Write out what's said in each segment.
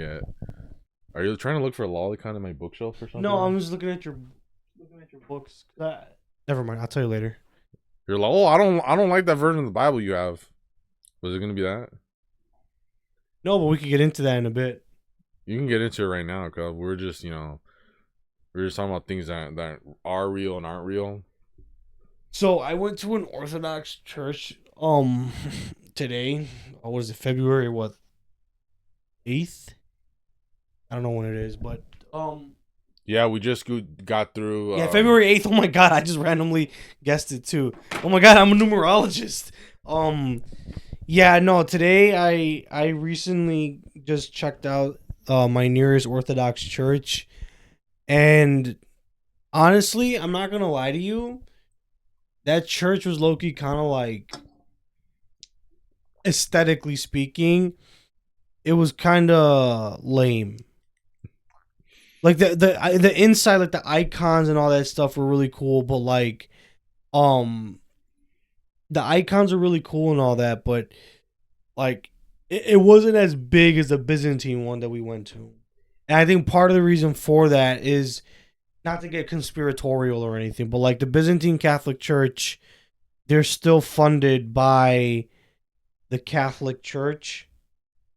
yet. Are you trying to look for a lolicon in my bookshelf or something? No, I'm just looking at your books. Never mind. I'll tell you later. You're like, oh, I don't like that version of the Bible you have. Was it gonna be that? No, but we could get into that in a bit. You can get into it right now, cause we're just talking about things that are real and aren't real. So I went to an Orthodox church today. What is it? February what? 8th? I don't know when it is, but Yeah, we just got through. yeah, February 8th. Oh my god, I just randomly guessed it too. Oh my god, I'm a numerologist. Yeah, no, today I recently just checked out my nearest Orthodox church, and honestly, I'm not gonna lie to you, that church was low-key kind of like, aesthetically speaking, it was kind of lame. Like the inside, like the icons and all that stuff were really cool, but like, um, the icons are really cool and all that, but like, it wasn't as big as the Byzantine one that we went to. And I think part of the reason for that is not to get conspiratorial or anything, but like the Byzantine Catholic Church, they're still funded by the Catholic Church,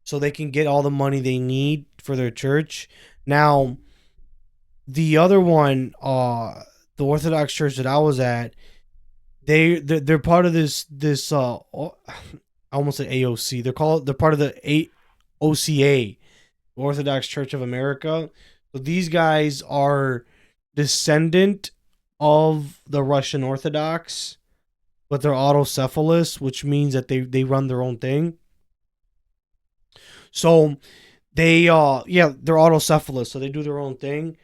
so they can get all the money they need for their church. Now, the other one, the Orthodox Church that I was at, they're part of this I almost said AOC. They're part of the OCA, Orthodox Church of America. So these guys are descendant of the Russian Orthodox, but they're autocephalous, which means that they run their own thing. So they're autocephalous, so they do their own thing,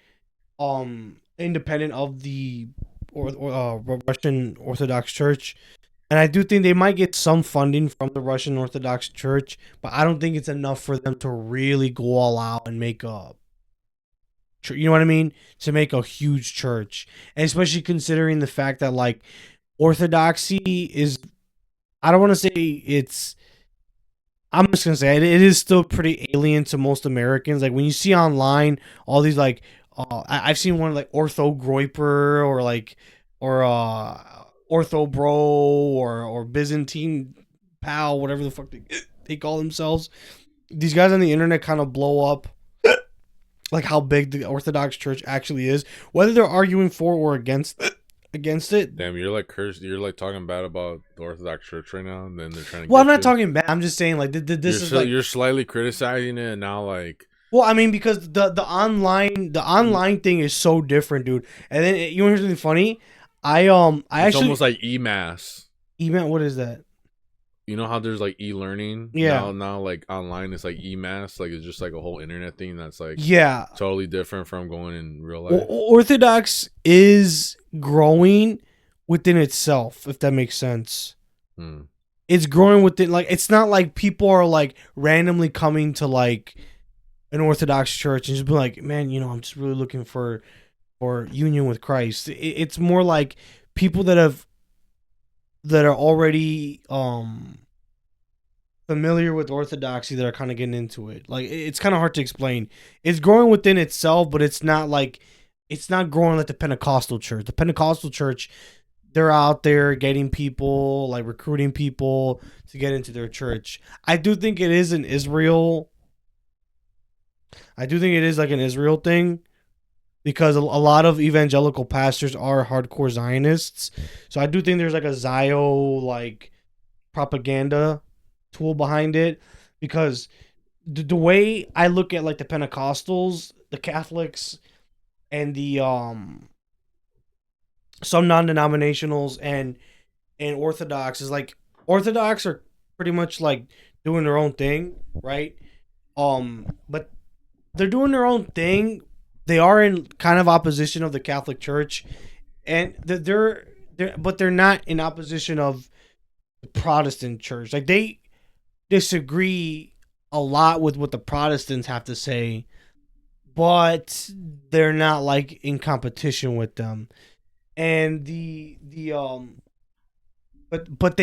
independent of the Russian Orthodox Church. And I do think they might get some funding from the Russian Orthodox Church, but I don't think it's enough for them to really go all out and make you know what I mean? To make a huge church. And especially considering the fact that, like, Orthodoxy is, I don't want to say I'm just going to say it is still pretty alien to most Americans. Like, when you see online all these, like, I've seen one like Ortho Groiper or Ortho Bro or Byzantine Pal, whatever the fuck they call themselves. These guys on the internet kind of blow up like how big the Orthodox Church actually is, whether they're arguing for or against it. Damn, you're like cursed. You're like talking bad about the Orthodox Church right now, and then they're trying to. Well, I'm get not you. talking bad. I'm just saying, like, this is like, you're slightly criticizing it, and now like. Well, I mean, because the online thing is so different, dude. And then you want to hear something funny? I It's actually almost like e-mass. Event. What is that? You know how there's like e-learning? Yeah. Now like online it's like e-mass. Like it's just like a whole internet thing that's like Yeah. totally different from going in real life. Orthodox is growing within itself, if that makes sense. It's growing within, like, it's not like people are like randomly coming to like an Orthodox church and just be like, man, you know, I'm just really looking for union with Christ. It's more like people that are already familiar with Orthodoxy that are kind of getting into it. Like, it's kind of hard to explain. It's growing within itself, but it's not growing like the Pentecostal church. The Pentecostal church, they're out there getting people, like recruiting people to get into their church. I do think it is an Israel. I do think it is like an Israel thing, because a lot of evangelical pastors are hardcore Zionists. So I do think there's like a Zio like propaganda tool behind it, because the way I look at like the Pentecostals, the Catholics, and the some non-denominationals and Orthodox is like, Orthodox are pretty much like doing their own thing, right? But they're doing their own thing. They are in kind of opposition of the Catholic Church, and but they're not in opposition of the Protestant Church. Like, they disagree a lot with what the Protestants have to say, but they're not like in competition with them. And but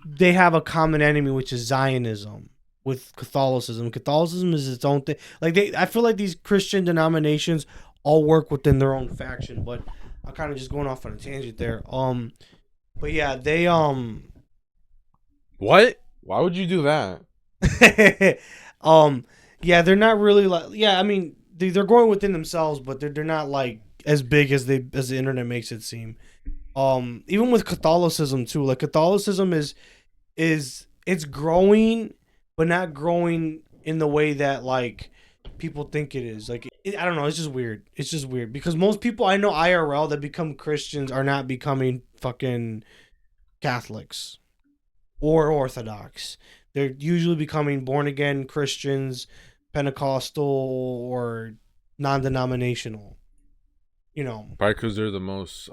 they have a common enemy, which is Zionism, with Catholicism. Catholicism is its own thing. Like I feel like these Christian denominations all work within their own faction. But I'm kind of just going off on a tangent there. But yeah, they What? Why would you do that? um, yeah, they're not really like. Yeah, I mean, they're growing within themselves, but they're not like as big as the internet makes it seem. Even with Catholicism too, like Catholicism is it's growing, but not growing in the way that like people think it is. Like I don't know, it's just weird. It's just weird because most people I know IRL that become Christians are not becoming fucking Catholics or Orthodox. They're usually becoming born again Christians, Pentecostal or non-denominational. You know, Probably because they're the most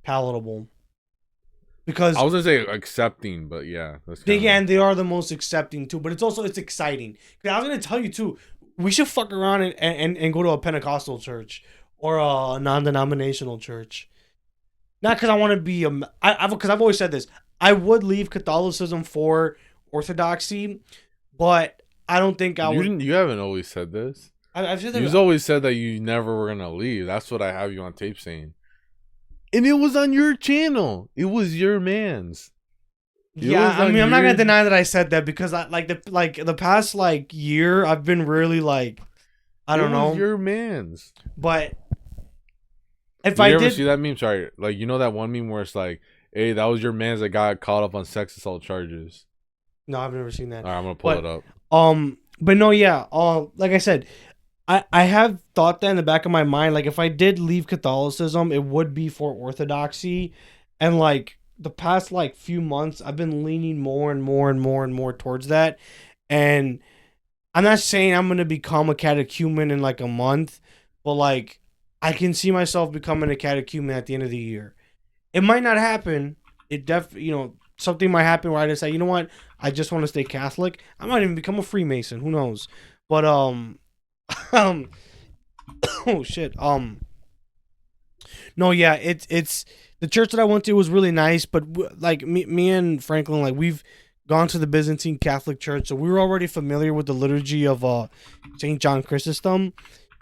palatable. I Because was gonna say accepting, but yeah, that's they kind of and they are the most accepting too, but it's exciting. 'Cause I was gonna tell you too, we should fuck around and go to a Pentecostal church or a non-denominational church. Not because I want to be because I've always said this. I would leave Catholicism for Orthodoxy, but I don't think I you would. didn't. You haven't always said this. I've said You've that. always said that you never were gonna leave. That's what I have you on tape saying. And it was on your channel. It was your man's. Yeah, I mean, I'm not gonna deny that I said that because I the past like year I've been really like I don't know, your man's. but if Did I you ever did, see that meme? Sorry, like you know that one meme where it's like, "Hey, that was your man's that got caught up on sex assault charges." no, I've never seen that. All right, I'm gonna pull it up. But no, yeah, like I said, I have thought that in the back of my mind, like if I did leave Catholicism, it would be for Orthodoxy, and like the past like few months, I've been leaning more and more and more and more towards that, and I'm not saying I'm gonna become a catechumen in like a month, but like I can see myself becoming a catechumen at the end of the year. It might not happen. Something might happen where I just say, you know what, I just want to stay Catholic. I might even become a Freemason. Who knows? But um, oh shit. No, yeah, it's the church that I went to was really nice, but like me and Franklin, like we've gone to the Byzantine Catholic Church, so we were already familiar with the liturgy of Saint John Chrysostom.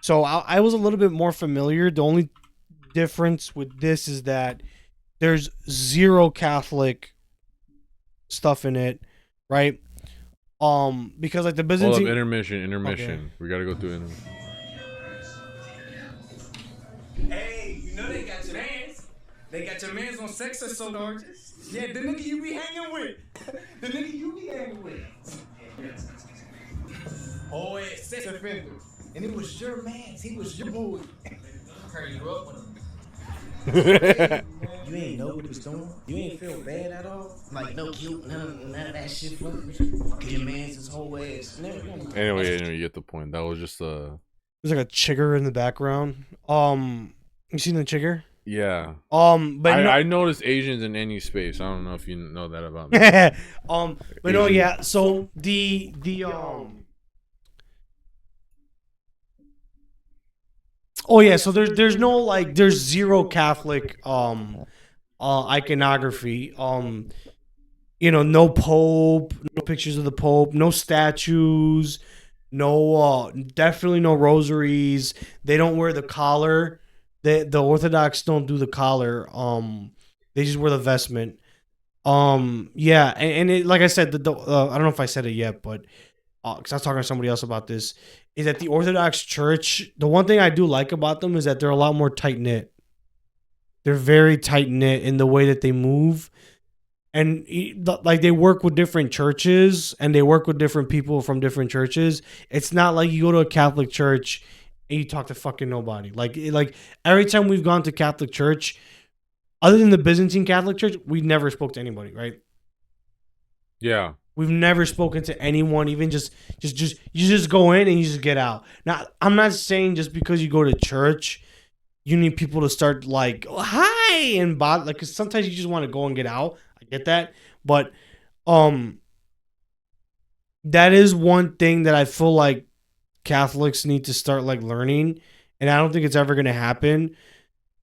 So I was a little bit more familiar. The only difference with this is that there's zero Catholic stuff in it, right? Because like the Hold up, Byzantine. intermission. Okay. We gotta go through intermission. Hey, you know they got your mans. They got your mans on sex or so gorgeous. Yeah, the nigga you be hanging with. The nigga you be hanging with. Oh, it's sex offender. And it was your mans. He was your boy. I heard you grew up with him. You ain't know what he was doing. You ain't feel bad at all. Like no guilt, none of that shit. Your man's his whole ass. Anyway, you get the point. That was just There's like a chigger in the background. You seen the chigger? yeah. But I noticed Asians in any space. I don't know if you know that about me. but no, yeah. So the Oh yeah, so there's no like there's zero Catholic iconography. No pope, no pictures of the pope, no statues, no definitely no rosaries. They don't wear the collar. The Orthodox don't do the collar. They just wear the vestment. Yeah, and it, like I said, I don't know if I said it yet, but because I was talking to somebody else about this, is that the Orthodox Church, the one thing I do like about them is that they're a lot more tight knit. They're very tight knit in the way that they move, and like they work with different churches and they work with different people from different churches. It's not like you go to a Catholic church and you talk to fucking nobody. Like every time we've gone to Catholic church, other than the Byzantine Catholic Church, we never spoke to anybody, right? Yeah. We've never spoken to anyone, even just you just go in and you just get out. Now, I'm not saying just because you go to church, you need people to start like, oh, hi, and bother, like, cause sometimes you just want to go and get out. I get that, but that is one thing that I feel like Catholics need to start like learning, and I don't think it's ever gonna happen.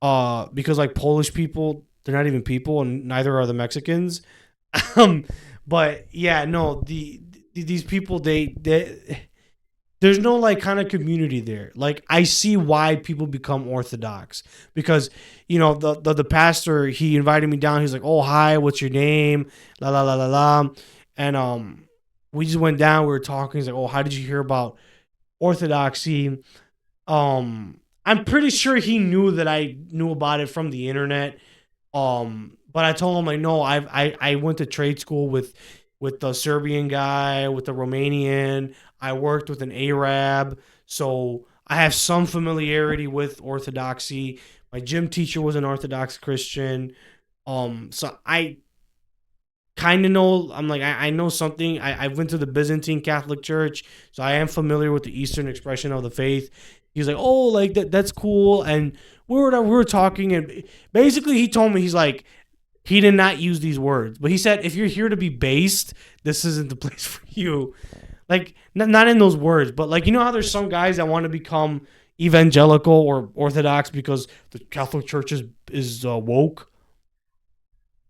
Because like Polish people, they're not even people, and neither are the Mexicans. But yeah, no, these people they there's no like kind of community there. Like I see why people become Orthodox because the pastor, he invited me down. He's like, "Oh, hi, what's your name?" La la la la la, and we just went down. We were talking. He's like, "Oh, how did you hear about Orthodoxy?" I'm pretty sure he knew that I knew about it from the internet. But I told him like, no, I went to trade school with the Serbian guy, with the Romanian. I worked with an Arab, so I have some familiarity with Orthodoxy. My gym teacher was an Orthodox Christian. So I kind of know. I'm like, I know something. I went to the Byzantine Catholic Church, so I am familiar with the Eastern expression of the faith. He's like, oh, like that's cool, and we were talking, and basically he told me, he's like, he did not use these words, but he said, if you're here to be based, this isn't the place for you. Like, not in those words, but like, how there's some guys that want to become evangelical or Orthodox because the Catholic Church is woke.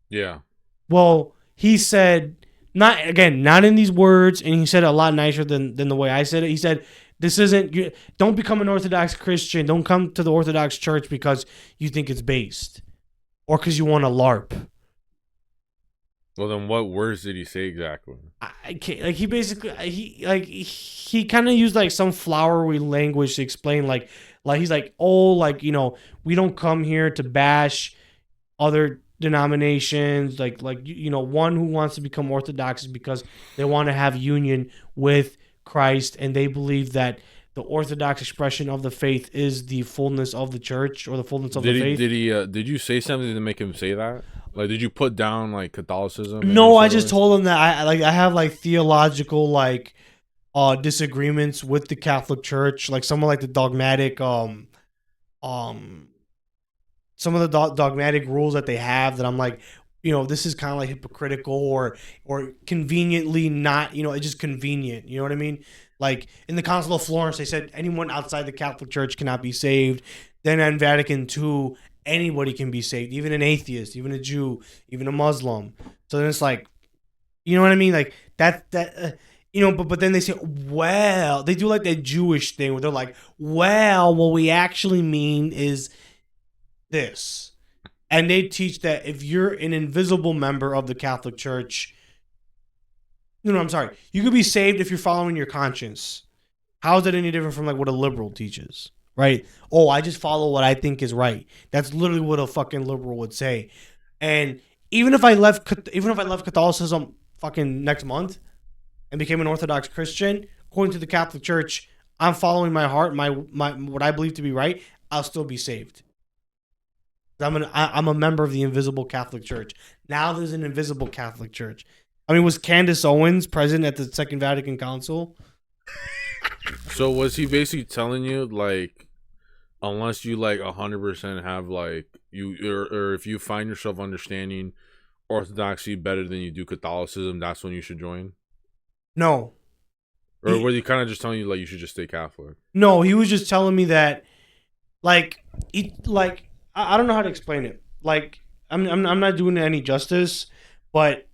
Yeah. Well, he said, not in these words, and he said it a lot nicer than the way I said it. He said, this isn't, don't become an Orthodox Christian. Don't come to the Orthodox Church because you think it's based or because you want to LARP. Well, then what words did he say exactly? I can't, like, he basically, he kind of used like some flowery language to explain, like he's like, oh, like, we don't come here to bash other denominations, like one who wants to become Orthodox is because they want to have union with Christ, and they believe that the Orthodox expression of the faith is the fullness of the church or the fullness of the faith. Did you say something to make him say that? Like, did you put down like Catholicism? No, I just told him that I have like theological disagreements with the Catholic Church, like some of like the dogmatic some of the dogmatic rules that they have that I'm like, this is kind of like hypocritical or conveniently not, it's just convenient. You know what I mean? Like in the Council of Florence, they said anyone outside the Catholic Church cannot be saved. Then in Vatican II, anybody can be saved, even an atheist, even a Jew, even a Muslim. So then it's like, you know what I mean? Like but then they say, well, they do like that Jewish thing where they're like, well, what we actually mean is this. And they teach that if you're an invisible member of the Catholic Church, I'm sorry, you could be saved if you're following your conscience. How is that any different from like what a liberal teaches? Right? Oh, I just follow what I think is right. That's literally what a fucking liberal would say. And even if I left Catholicism fucking next month and became an Orthodox Christian, according to the Catholic Church, I'm following my heart, my what I believe to be right, I'll still be saved. I'm a member of the invisible Catholic Church. Now there's an invisible Catholic Church. I mean, was Candace Owens present at the Second Vatican Council? So was he basically telling you like, unless you like 100% have like or if you find yourself understanding Orthodoxy better than you do Catholicism, that's when you should join? No. Or were you kind of just telling you like you should just stay Catholic? No, he was just telling me that, like, I don't know how to explain it. Like, I'm not doing it any justice, but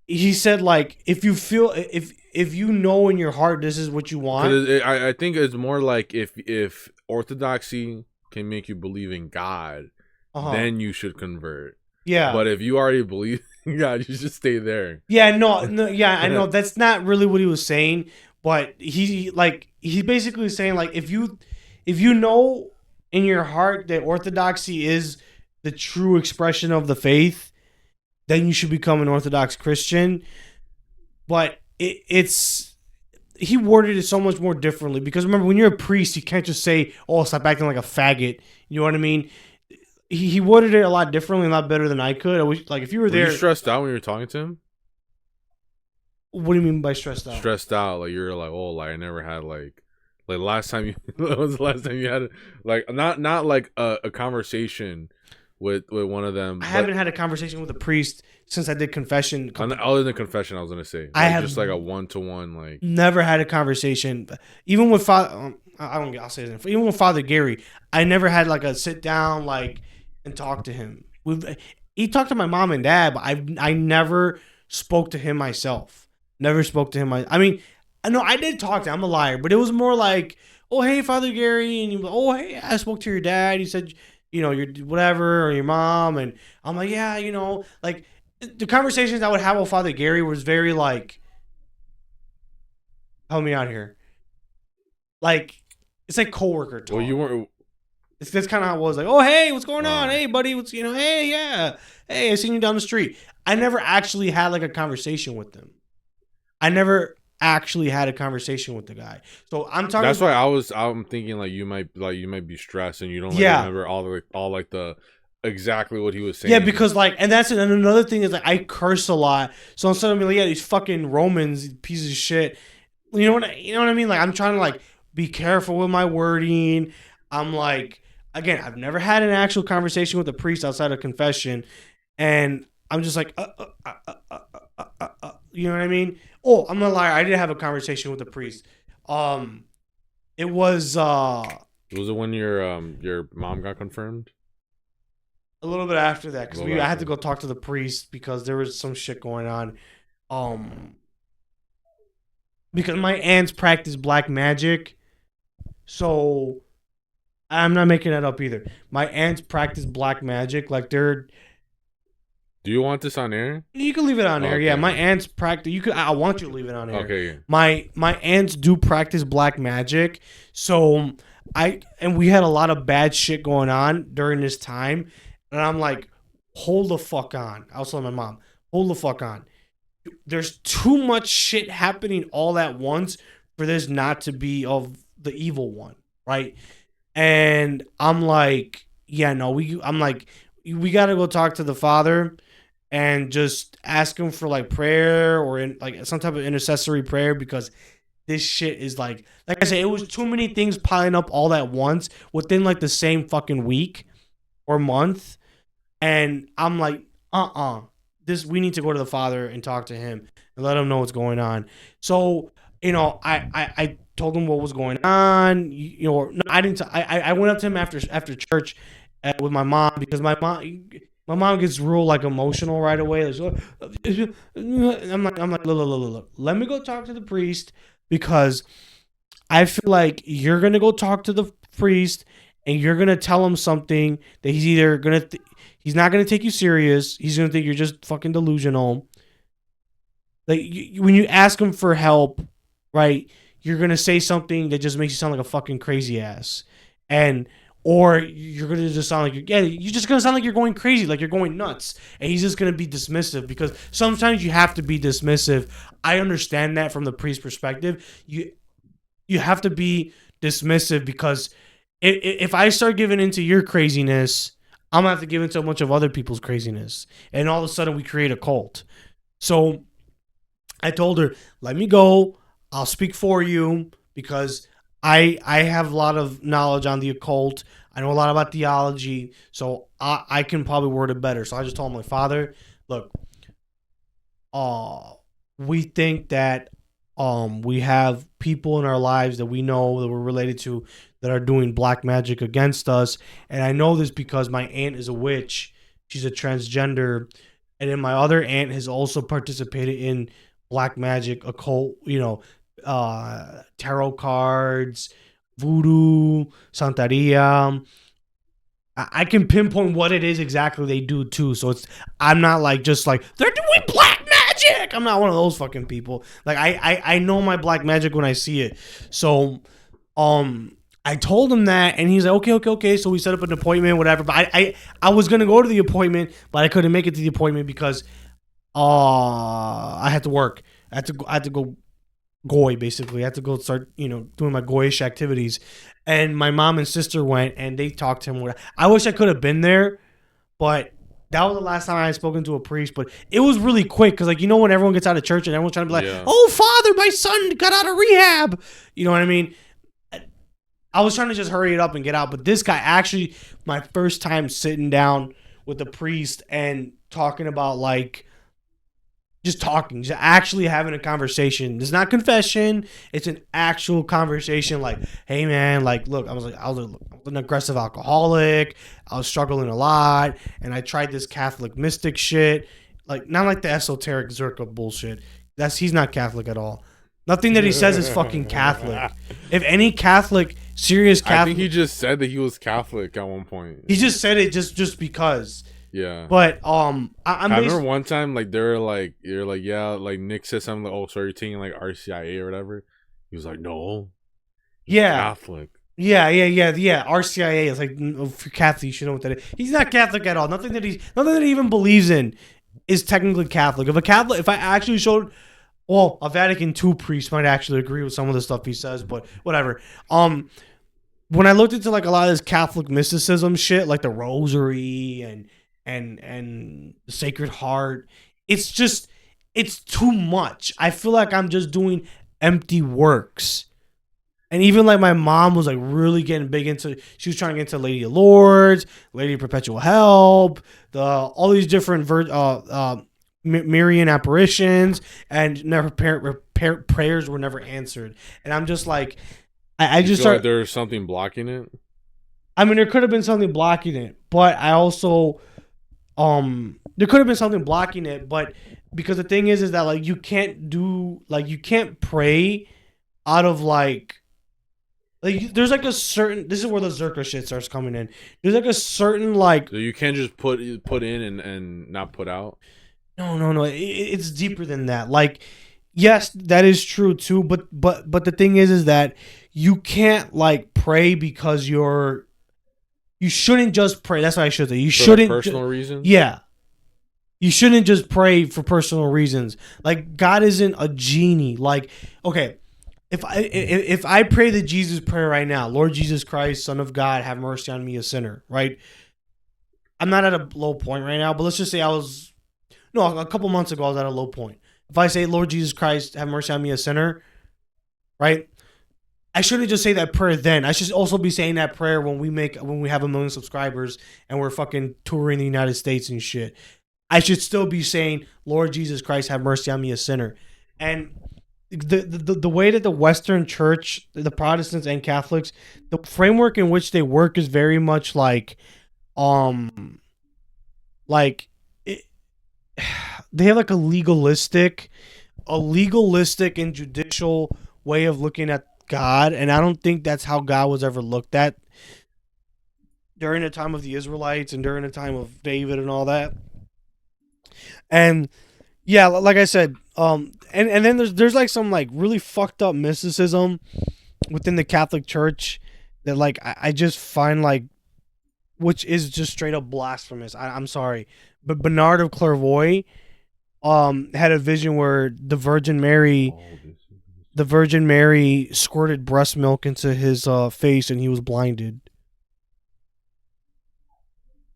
he said like if you feel if you know in your heart this is what you want. I think it's more like if Orthodoxy can make you believe in God, then you should convert. Yeah. But if you already believe in God, you should stay there. Yeah, no, yeah, I know that's not really what he was saying, but he basically saying like if you know in your heart that Orthodoxy is the true expression of the faith, then you should become an Orthodox Christian. But it's he worded it so much more differently because remember when you're a priest, you can't just say, "Oh, stop acting like a faggot." You know what I mean? He worded it a lot differently, a lot better than I could. I wish, like if you were there. Were you stressed out when you were talking to him? What do you mean by stressed out? Stressed out, like you're like, oh, like I never had like last time you. When was the last time you had like not like a conversation with one of them? I haven't had a conversation with a priest since I did confession. Other than confession, I was gonna say I have just like a 1-to-1 like. Never had a conversation, even with Father. I'll say this. Even with Father Gary, I never had like a sit down like and talk to him. He talked to my mom and dad, but I never spoke to him myself. Never spoke to him. I mean, I know I did talk to him. I'm a liar, but it was more like, oh, hey, Father Gary. And he was, oh, hey, I spoke to your dad. He said, your whatever, or your mom. And I'm like, yeah, like the conversations I would have with Father Gary was very like, help me out here. Like, it's like coworker talk. Well, you weren't. That's kind of how it was. Like, oh, hey, what's going on? Oh. Hey, buddy, hey, yeah. Hey, I seen you down the street. I never actually had like a conversation with them. I never actually had a conversation with the guy. So I'm talking. That's why I'm thinking like you might be stressed and you don't remember all the exactly what he was saying. Yeah, because like, and that's another thing is like I curse a lot. So instead of being like, yeah, these fucking Romans pieces of shit. You know what I mean? Like I'm trying to like be careful with my wording. I'm like, again, I've never had an actual conversation with a priest outside of confession, and I'm just like, you know what I mean? Oh, I'm not a liar. I did have a conversation with a priest. It was Was it when your mom got confirmed? a little bit after that because I had to go talk to the priest because there was some shit going on. Because my aunts practice black magic, so I'm not making that up either. My aunts practice black magic, like they're. Do you want this on air? You can leave it on air. Okay. Yeah, my aunts practice. I want you to leave it on air. Okay. My aunts do practice black magic, so we had a lot of bad shit going on during this time, and I'm like, hold the fuck on. I was telling my mom, hold the fuck on. There's too much shit happening all at once for this not to be of the evil one, right? And I'm like, yeah, no, we got to go talk to the Father and just ask him for like prayer or like some type of intercessory prayer because this shit is like I said, it was too many things piling up all at once within like the same fucking week or month. And I'm like, we need to go to the Father and talk to him and let him know what's going on. So, I told him what was going on. No, I didn't. I went up to him after church with my mom because my mom gets real like emotional right away. I'm like, look. Let me go talk to the priest because I feel like you're gonna go talk to the priest and you're gonna tell him something that he's either gonna. He's not going to take you serious. He's going to think you're just fucking delusional. Like, when you ask him for help, right, you're going to say something that just makes you sound like a fucking crazy ass. Or you're going to just sound like, you're just going to sound like you're going crazy, like you're going nuts. And he's just going to be dismissive because sometimes you have to be dismissive. I understand that from the priest's perspective. You have to be dismissive because if I start giving into your craziness, I'm going to have to give into a bunch of other people's craziness. And all of a sudden we create a cult. So I told her, let me go. I'll speak for you because I have a lot of knowledge on the occult. I know a lot about theology. So I can probably word it better. So I just told my father, look, we think that we have people in our lives that we know that we're related to that are doing black magic against us. And I know this because my aunt is a witch. She's a transgender. And then my other aunt has also participated in black magic, occult, tarot cards, voodoo, Santeria. I can pinpoint what it is exactly they do too. So I'm not like just like they're doing black magic. I'm not one of those fucking people. Like I know my black magic when I see it. So I told him that, and he's like, okay. So we set up an appointment, whatever. But I was gonna go to the appointment, but I couldn't make it to the appointment because I had to work. I had to go goy basically. I had to go start doing my goyish activities, and my mom and sister went and they talked to him. I wish I could have been there, but that was the last time I had spoken to a priest. But it was really quick because when everyone gets out of church and everyone's trying to be like, Yeah. oh, Father, my son got out of rehab. You know what I mean? I was trying to just hurry it up and get out. But this guy actually, my first time sitting down with the priest and talking about just actually having a conversation. It's not confession. It's an actual conversation. Like, hey man, look, I was an aggressive alcoholic. I was struggling a lot. And I tried this Catholic mystic shit. Like, not like the esoteric Zerka bullshit. He's not Catholic at all. Nothing that he says is fucking Catholic. If any Catholic, serious I Catholic, think he just said that he was Catholic at one point. he just said it just because. Yeah. But I remember one time like you're like yeah, like Nick said something like, oh, so you're taking like RCIA or whatever. He was like, no, yeah. Catholic. Yeah. RCIA is like, for Catholic, you should know what that is. He's not Catholic at all. Nothing that he even believes in is technically Catholic. If I actually showed, well, a Vatican II priest might actually agree with some of the stuff he says, but whatever. When I looked into like a lot of this Catholic mysticism shit, like the Rosary and the Sacred Heart, it's too much. I feel like I'm just doing empty works. And even like my mom was like really getting big into, she was trying to get into Lady of Lords, Lady of Perpetual Help, all these different Marian apparitions, and never prayers were never answered. And I'm just like, I just feel like there's something blocking it. I mean, there could have been something blocking it, but I also, there could have been something blocking it, but because the thing is that like you can't pray out of like there's like a certain, this is where the Zerka shit starts coming in. There's like a certain like, so you can't just put in and not put out. No, it's deeper than that. Like, yes, that is true too, but the thing is that you can't like pray because you shouldn't just pray. That's what I should say. You shouldn't personal reasons. Yeah. You shouldn't just pray for personal reasons. Like, God isn't a genie. Like, okay, if I pray the Jesus prayer right now, Lord Jesus Christ, Son of God, have mercy on me, a sinner, right? I'm not at a low point right now, but let's just say a couple months ago I was at a low point. If I say, Lord Jesus Christ, have mercy on me, a sinner, right? I shouldn't just say that prayer then. I should also be saying that prayer when we have 1 million subscribers and we're fucking touring the United States and shit. I should still be saying, Lord Jesus Christ, have mercy on me, a sinner. And the way that the Western Church, the Protestants and Catholics, the framework in which they work is very much like they have like a legalistic and judicial way of looking at God, and I don't think that's how God was ever looked at during the time of the Israelites and during the time of David and all that. And yeah, like I said, and then there's like some like really fucked up mysticism within the Catholic Church that like I just find like, which is just straight up blasphemous. I'm sorry, but Bernard of Clairvaux had a vision where the Virgin Mary squirted breast milk into his face and he was blinded.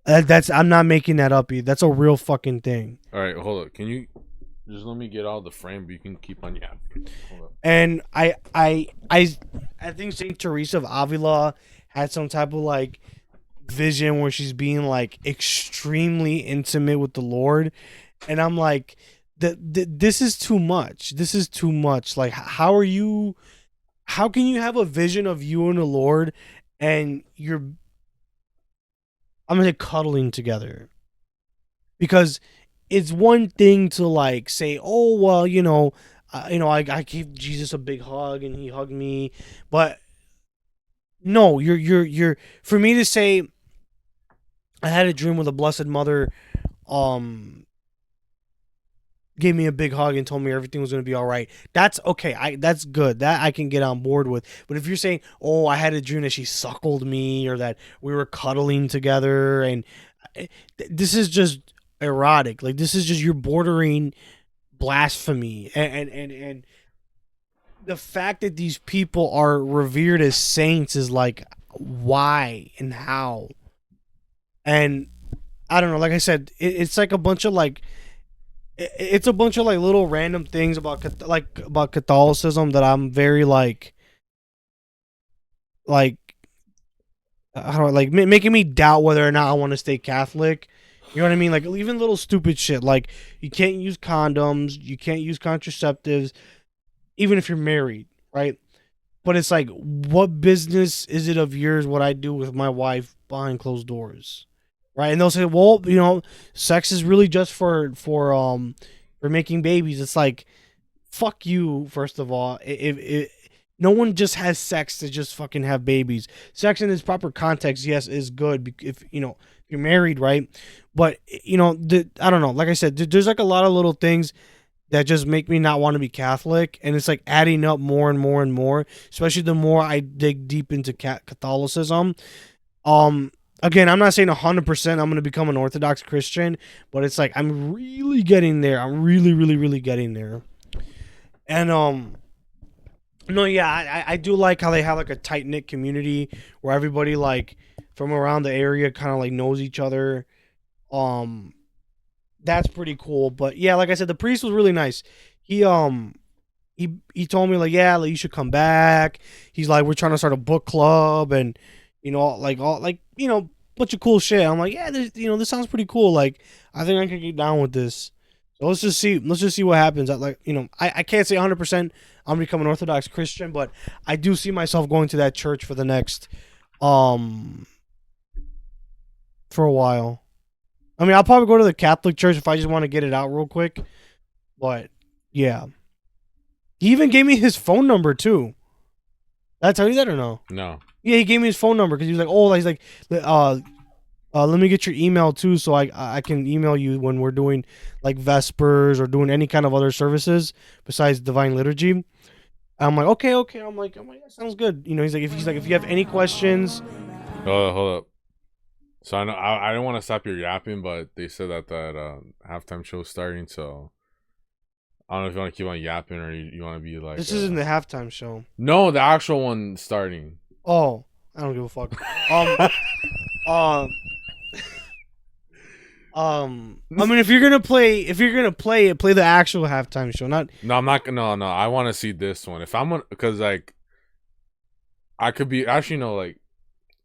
I'm not making that up. That's a real fucking thing. All right, hold up. Can you just let me get out of the frame, but you can keep on yapping. Hold up. And I think Saint Teresa of Avila had some type of like vision where she's being like extremely intimate with the Lord, and I'm like, this is too much. This is too much. Like, how can you have a vision of you and the Lord, and you're, I'm gonna say, cuddling together? Because it's one thing to like say, oh well, I gave Jesus a big hug and he hugged me, but no, you're for me to say I had a dream where the Blessed Mother gave me a big hug and told me everything was going to be all right. That's okay. That's good. That I can get on board with. But if you're saying, oh, I had a dream that she suckled me or that we were cuddling together, and this is just erotic. Like, this is just, you're bordering blasphemy. And the fact that these people are revered as saints is like, why and how? And I don't know. Like I said, it's like a bunch of like, it's a bunch of like little random things about Catholicism that I'm very like how do I, like making me doubt whether or not I want to stay Catholic. You know what I mean? Like, even little stupid shit like you can't use condoms, you can't use contraceptives, even if you're married, right? But it's like, what business is it of yours what I do with my wife behind closed doors? Right? And they'll say, well, sex is really just for making babies. It's like, fuck you. First of all, no one just has sex to just fucking have babies. Sex in its proper context, yes, is good if you're married, right? But I don't know. Like I said, there's like a lot of little things that just make me not want to be Catholic, and it's like adding up more and more and more. Especially the more I dig deep into Catholicism. Again, I'm not saying 100% I'm going to become an Orthodox Christian, but it's like I'm really getting there. I'm really, really, really getting there. And no, yeah, I do like how they have like a tight knit community where everybody like from around the area kind of like knows each other. That's pretty cool. But yeah, like I said, the priest was really nice. He told me like, yeah, like, you should come back. He's like, we're trying to start a book club and bunch of cool shit. I'm like, yeah, this sounds pretty cool. Like, I think I can get down with this. So let's just see what happens. I can't say 100% I'm gonna become an Orthodox Christian, but I do see myself going to that church for the next for a while. I mean, I'll probably go to the Catholic church if I just want to get it out real quick. But yeah. He even gave me his phone number too. Did I tell you that or no? No. Yeah, he gave me his phone number because he was like, "Oh, he's like, let me get your email too, so I can email you when we're doing like Vespers or doing any kind of other services besides Divine Liturgy." I'm like, okay. I'm like, that sounds good. He's like, if you have any questions. Hold up. So I don't want to stop your yapping, but they said that halftime show's starting, so I don't know if you want to keep on yapping or you want to be like. This isn't the halftime show. No, the actual one starting. Oh, I don't give a fuck. I mean, if you're gonna play it, play the actual halftime show. Not. No, I'm not. No. I want to see this one. If I'm gonna, because like, I could be actually no like.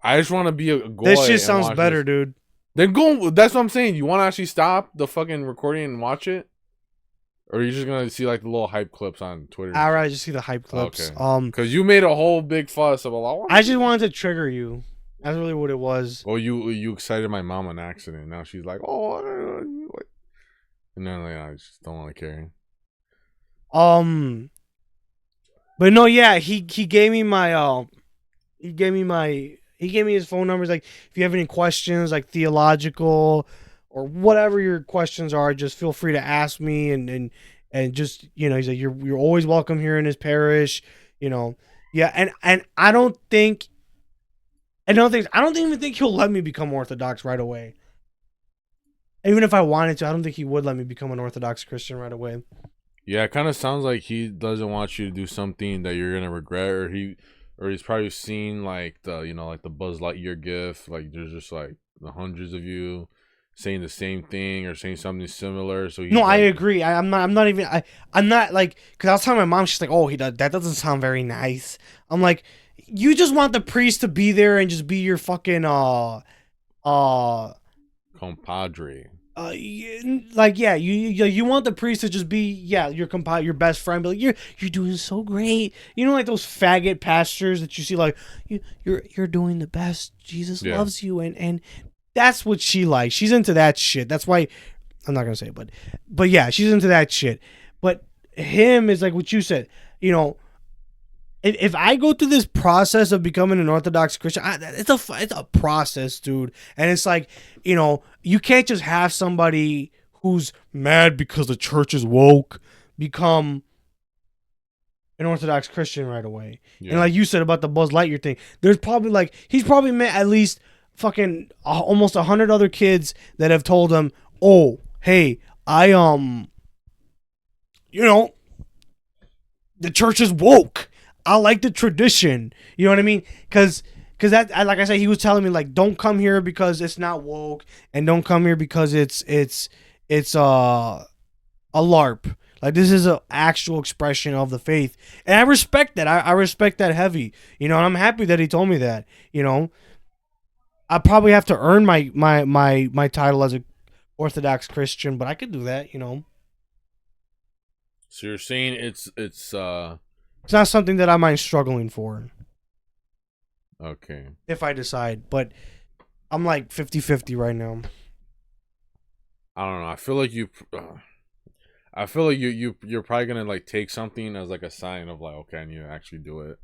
I just want to be a goy. This shit sounds better, dude. Then go. That's what I'm saying. You want to actually stop the fucking recording and watch it, or are you just gonna see like the little hype clips on Twitter? I'd rather just see the hype clips. Okay. Because you made a whole big fuss of a lot. I just wanted to trigger you. That's really what it was. Well, you excited my mom on accident. Now she's like, oh, and then like, I just don't want to carry. But no, yeah, he gave me my he gave me his phone numbers. Like, if you have any questions, like theological or whatever your questions are, just feel free to ask me. And just, he's like, you're always welcome here in his parish, Yeah. And I don't even think he'll let me become Orthodox right away. Even if I wanted to, I don't think he would let me become an Orthodox Christian right away. Yeah, it kind of sounds like he doesn't want you to do something that you're gonna regret, or he's probably seen like the like the Buzz Lightyear gif, like there's just like the hundreds of you saying the same thing or saying something similar. So no, I agree. I'm not like, because I was telling my mom, she's like, oh, that doesn't sound very nice. I'm like, you just want the priest to be there and just be your fucking compadre. Like, yeah, you want the priest to just be, yeah, your best friend, but like, you're doing so great, like those faggot pastors that you see, like, you're doing the best, Jesus loves you, and that's what she likes. She's into that shit. That's why I'm not gonna say it, but yeah, she's into that shit. But him is like what you said, If I go through this process of becoming an Orthodox Christian, it's a process, dude. And it's like, you can't just have somebody who's mad because the church is woke become an Orthodox Christian right away. Yeah. And like you said about the Buzz Lightyear thing, there's probably he's probably met at least fucking almost 100 other kids that have told him, oh, hey, the church is woke. I like the tradition. You know what I mean? Because that, like I said, he was telling me, like, don't come here because it's not woke, and don't come here because it's a LARP. Like, this is an actual expression of the faith, and I respect that. I respect that heavy. And I'm happy that he told me that. I probably have to earn my title as a Orthodox Christian, but I could do that. So you're saying it's not something that I mind struggling for. Okay. If I decide. But I'm like 50-50 right now. I don't know. I feel like I feel like you're probably gonna like take something as like a sign of like, okay, I need to actually do it.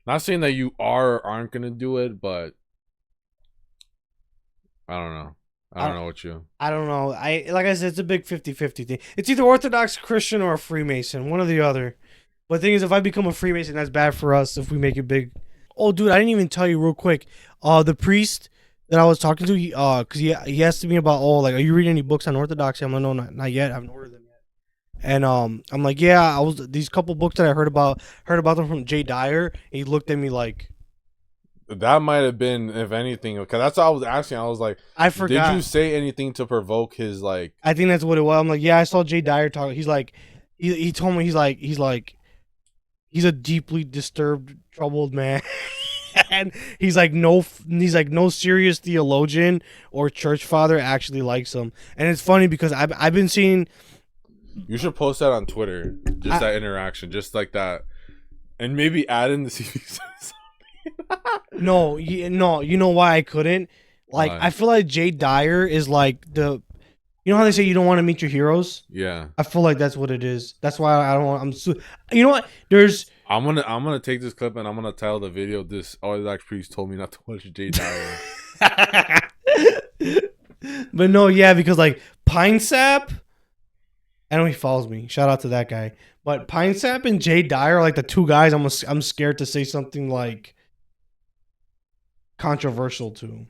Not saying that you are or aren't gonna do it, but I don't know. I don't know what you. I don't know. Like I said, it's a big 50-50 thing. It's either Orthodox Christian or a Freemason, one or the other. But the thing is, if I become a Freemason, that's bad for us if we make it big. Oh, dude, I didn't even tell you real quick. The priest that I was talking to, because he asked me about, oh, like, are you reading any books on Orthodoxy? I'm like, no, not yet. I haven't ordered them yet. And I'm like, yeah, I was these couple books that I heard about them from Dyer. And he looked at me like, That might have been, if anything, because that's what I was asking. I was like, I forgot. Did you say anything to provoke his like? I think that's what it was. I'm like, yeah, I saw Dyer talk. He's like, he told me he's a deeply disturbed, troubled man. And he's like no serious theologian or church father actually likes him. And it's funny because I've been seeing. You should post that on Twitter. Just that interaction, just like that, and maybe add in the CV. No, you know why I couldn't? Like, Why? I feel like Dyer is like the. You know how they say you don't want to meet your heroes? Yeah. I feel like that's what it is. That's why I don't want. You know what? There's. I'm gonna take this clip and I'm gonna title the video "This Orthodox priest told me not to watch Jay Dyer." But no, yeah, because like Pine Sap, I know he follows me. Shout out to that guy. But Pine Sap and Dyer are like the two guys I'm scared to say something like controversial to.